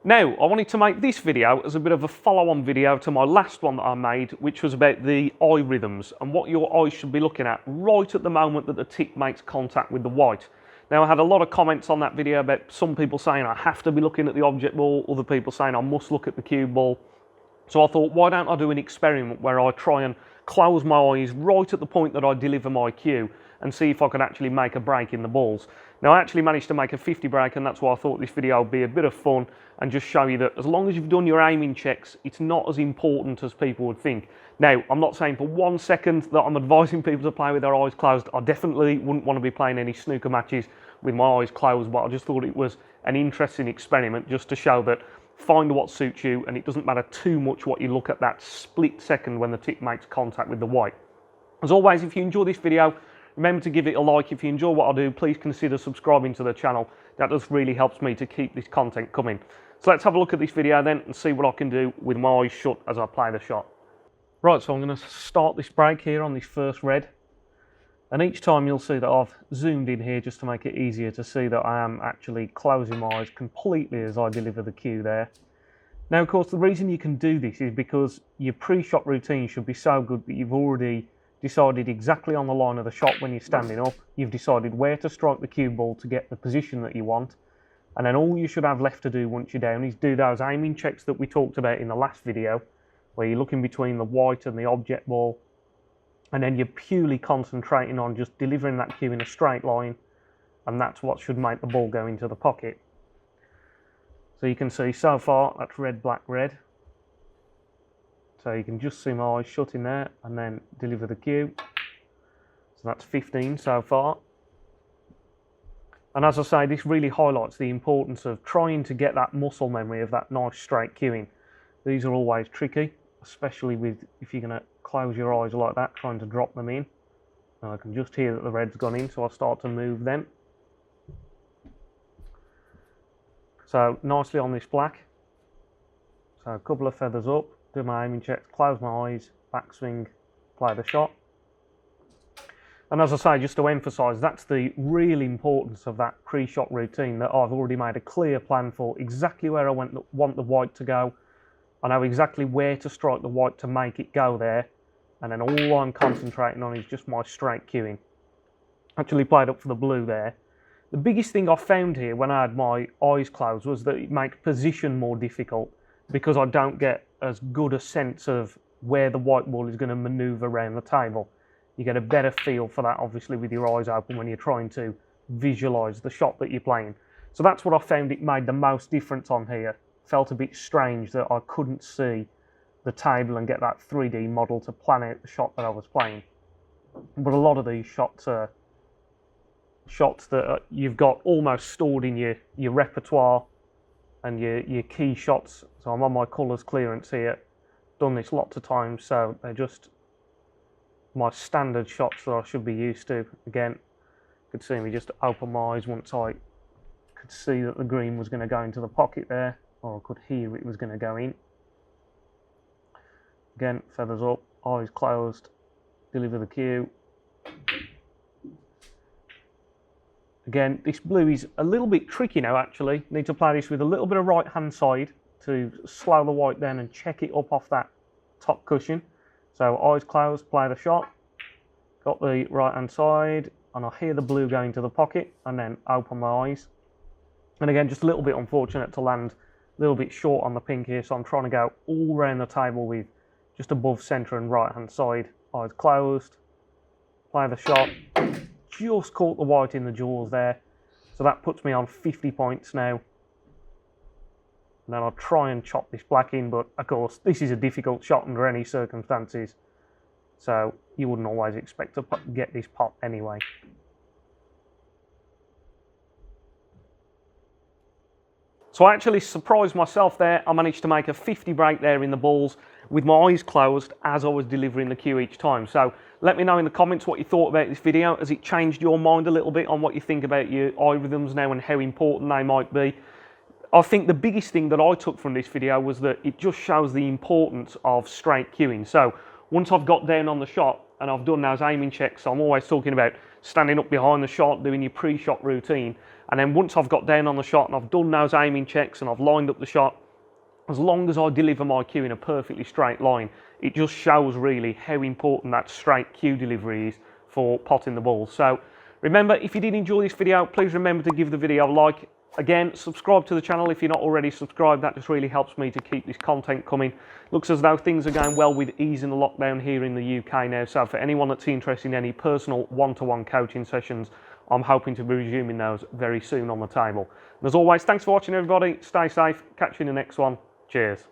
Now, I wanted to make this video as a bit of a follow-on video to my last one that I made, which was about the eye rhythms and what your eyes should be looking at right at the moment that the tip makes contact with the white. Now, I had a lot of comments on that video about some people saying I have to be looking at the object ball, other people saying I must look at the cue ball. So I thought, why don't I do an experiment where I try and close my eyes right at the point that I deliver my cue and see if I could actually make a break in the balls. Now, I actually managed to make a 50 break, and that's why I thought this video would be a bit of fun and just show you that as long as you've done your aiming checks, it's not as important as people would think. Now, I'm not saying for 1 second that I'm advising people to play with their eyes closed. I definitely wouldn't want to be playing any snooker matches with my eyes closed, but I just thought it was an interesting experiment just to show that find what suits you, and it doesn't matter too much what you look at that split second when the tip makes contact with the white. As always, if you enjoy this video, remember to give it a like. If you enjoy what I do, please consider subscribing to the channel. That just really helps me to keep this content coming. So let's have a look at this video then and see what I can do with my eyes shut as I play the shot. Right, so I'm going to start this break here on this first red. And each time you'll see that I've zoomed in here just to make it easier to see that I am actually closing my eyes completely as I deliver the cue there. Now, of course, the reason you can do this is because your pre-shot routine should be so good that you've already decided exactly on the line of the shot when you're standing up. You've decided where to strike the cue ball to get the position that you want. And then all you should have left to do once you're down is do those aiming checks that we talked about in the last video, where you're looking between the white and the object ball. And then you're purely concentrating on just delivering that cue in a straight line. And that's what should make the ball go into the pocket. So you can see so far that's red, black, red. So you can just see my eyes shut in there and then deliver the cue. So that's 15 so far. And as I say, this really highlights the importance of trying to get that muscle memory of that nice straight cueing. These are always tricky, especially with if you're going to close your eyes like that, trying to drop them in. Now I can just hear that the red's gone in, so I'll start to move then. So nicely on this black. So a couple of feathers up. Do my aiming checks, close my eyes, backswing, play the shot. And as I say, just to emphasise, that's the real importance of that pre-shot routine, that I've already made a clear plan for exactly where I want the white to go. I know exactly where to strike the white to make it go there. And then all I'm concentrating on is just my straight cueing. Actually played up for the blue there. The biggest thing I found here when I had my eyes closed was that it makes position more difficult, because I don't get as good a sense of where the white ball is going to manoeuvre around the table. You get a better feel for that, obviously, with your eyes open when you're trying to visualise the shot that you're playing. So that's what I found it made the most difference on here. Felt a bit strange that I couldn't see the table and get that 3D model to plan out the shot that I was playing. But a lot of these shots are shots that you've got almost stored in your repertoire and your key shots. So I'm on my colours clearance here, done this lots of times, so they're just my standard shots that I should be used to. Again, you could see me just open my eyes once I could see that the green was going to go into the pocket there, or I could hear it was going to go in. Again, feathers up, eyes closed, deliver the cue. Again, this blue is a little bit tricky now, actually. Need to play this with a little bit of right hand side to slow the white down and check it up off that top cushion. So eyes closed, play the shot. Got the right hand side, and I hear the blue go into the pocket, and then open my eyes. And again, just a little bit unfortunate to land a little bit short on the pink here, so I'm trying to go all around the table with just above centre and right hand side. Eyes closed, play the shot. Just caught the white in the jaws there, so that puts me on 50 points now. And then I'll try and chop this black in, but of course this is a difficult shot under any circumstances, so you wouldn't always expect to get this pot anyway. So I actually surprised myself there. I managed to make a 50 break there in the balls with my eyes closed as I was delivering the cue each time. So let me know in the comments what you thought about this video. Has it changed your mind a little bit on what you think about your eye rhythms now and how important they might be? I think the biggest thing that I took from this video was that it just shows the importance of straight cueing. So once I've got down on the shot and I've done those aiming checks, I'm always talking about standing up behind the shot, doing your pre-shot routine. And then once I've got down on the shot and I've done those aiming checks and I've lined up the shot, as long as I deliver my cue in a perfectly straight line, it just shows really how important that straight cue delivery is for potting the ball. So remember, if you did enjoy this video, please remember to give the video a like. Again, subscribe to the channel if you're not already subscribed. That just really helps me to keep this content coming. Looks as though things are going well with easing the lockdown here in the UK now. So for anyone that's interested in any personal one-to-one coaching sessions, I'm hoping to be resuming those very soon on the table. And as always, thanks for watching, everybody. Stay safe. Catch you in the next one. Cheers.